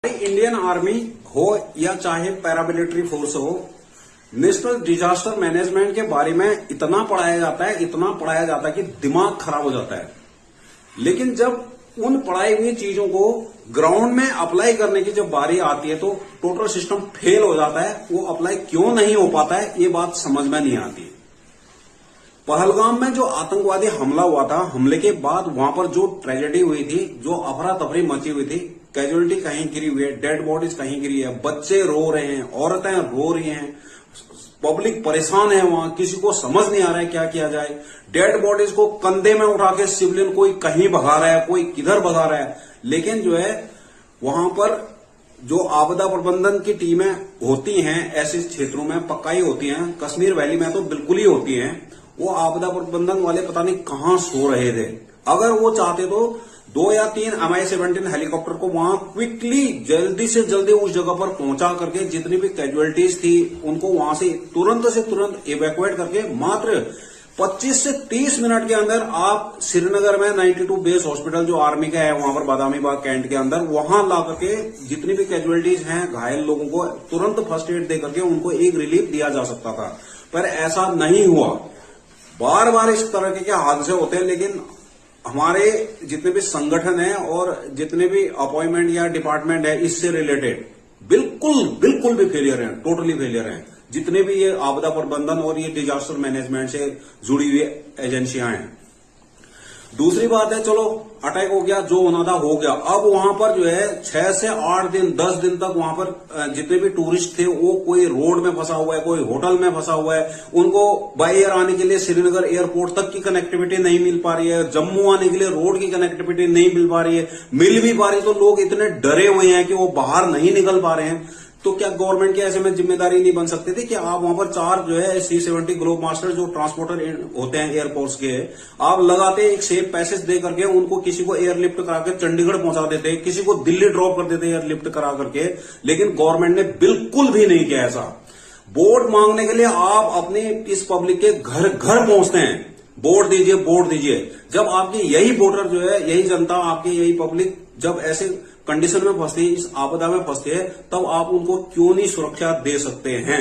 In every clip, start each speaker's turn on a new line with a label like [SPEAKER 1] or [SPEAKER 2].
[SPEAKER 1] Indian army हो या चाहे पैरामिलिट्री फोर्स हो, नेशनल डिजास्टर मैनेजमेंट के बारे में इतना पढ़ाया जाता है कि दिमाग खराब हो जाता है। लेकिन जब उन पढ़ाई हुई चीजों को ग्राउंड में अप्लाई करने की जब बारी आती है तो टोटल सिस्टम फेल हो जाता है। वो अप्लाई क्यों नहीं हो पाता है, ये बात समझ में नहीं आती। पहलगाम में जो आतंकवादी हमला हुआ था, हमले के बाद वहां पर जो ट्रेजेडी हुई थी, जो अफरा तफरी मची हुई थी, कैजुअलिटी कहीं गिरी हुई है, डेड बॉडीज कहीं गिरी है, बच्चे रो रहे हैं, औरतें रो रही हैं, पब्लिक परेशान है, वहां किसी को समझ नहीं आ रहा है क्या किया जाए। डेड बॉडीज को कंधे में उठा के सिविलियन कोई कहीं भगा रहा है, कोई किधर भगा रहा है। लेकिन जो है वहां पर जो आपदा प्रबंधन की टीमें होती हैं ऐसे क्षेत्रों में पक्का ही होती हैं, कश्मीर वैली में तो बिल्कुल ही होती हैं। वो आपदा प्रबंधन वाले पता नहीं कहां सो रहे थे। अगर वो चाहते तो 2 या 3 MI-17 हेलीकॉप्टर को वहां क्विकली जल्दी से जल्दी उस जगह पर पहुंचा करके जितनी भी कैजुअलिटीज थी उनको वहां से तुरंत इवैक्यूएट करके मात्र 25 से 30 मिनट के अंदर आप श्रीनगर में 92 बेस हॉस्पिटल जो आर्मी का है वहां पर बादामी बाग कैंट के अंदर वहां ला करके जितनी भी कैजुअलिटीज हैं घायल लोगों को तुरंत फर्स्ट एड दे करके उनको एक रिलीफ दिया जा सकता था, पर ऐसा नहीं हुआ। बार बार इस तरह के हादसे होते हैं, लेकिन हमारे जितने भी संगठन हैं और जितने भी अपॉइंटमेंट या डिपार्टमेंट है इससे रिलेटेड बिल्कुल भी फेलियर हैं, टोटली फेलियर हैं। जितने भी ये आपदा प्रबंधन और ये डिजास्टर मैनेजमेंट से जुड़ी हुई एजेंसियां हैं। दूसरी बात है, चलो अटैक हो गया, जो होना था हो गया। अब वहां पर जो है 6 से 8 दिन 10 दिन तक वहां पर जितने भी टूरिस्ट थे वो कोई रोड में फंसा हुआ है, कोई होटल में फंसा हुआ है। उनको बाय एयर आने के लिए श्रीनगर एयरपोर्ट तक की कनेक्टिविटी नहीं मिल पा रही है, जम्मू आने के लिए रोड की कनेक्टिविटी नहीं मिल पा रही है। मिल भी पा रही तो लोग इतने डरे हुए हैं कि वो बाहर नहीं निकल पा रहे हैं। तो क्या गवर्नमेंट की ऐसे में जिम्मेदारी नहीं बन सकती थी कि आप वहां पर 4 जो है C-70 ग्लोब मास्टर जो ट्रांसपोर्टर होते हैं एयरफोर्स के, आप लगाते एक सेफ पैसेज दे करके उनको किसी को एयरलिफ्ट करा के चंडीगढ़ पहुंचा देते, किसी को दिल्ली ड्रॉप कर देते एयरलिफ्ट करा करके। लेकिन गवर्नमेंट ने बिल्कुल भी नहीं किया ऐसा। वोट मांगने के लिए आप अपने इस पब्लिक के घर घर पहुंचते हैं, वोट दीजिए। जब आपकी यही वोटर जो है, यही जनता, आपकी यही पब्लिक जब ऐसे कंडीशन में फंसती है, इस आपदा में फंसती है, तब आप उनको क्यों नहीं सुरक्षा दे सकते हैं।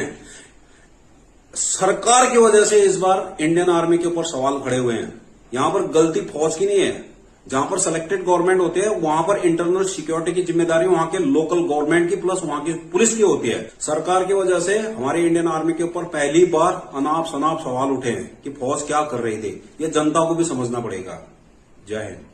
[SPEAKER 1] सरकार की वजह से इस बार इंडियन आर्मी के ऊपर सवाल खड़े हुए हैं। यहां पर गलती फौज की नहीं है। जहां पर सिलेक्टेड गवर्नमेंट होते हैं वहां पर इंटरनल सिक्योरिटी की जिम्मेदारी वहां के लोकल गवर्नमेंट की प्लस वहां की पुलिस की होती है। सरकार की वजह से हमारी इंडियन आर्मी के ऊपर पहली बार अनाप शनाप सवाल उठे हैं कि फौज क्या कर रही थी। ये जनता को भी समझना पड़ेगा। जय हिंद।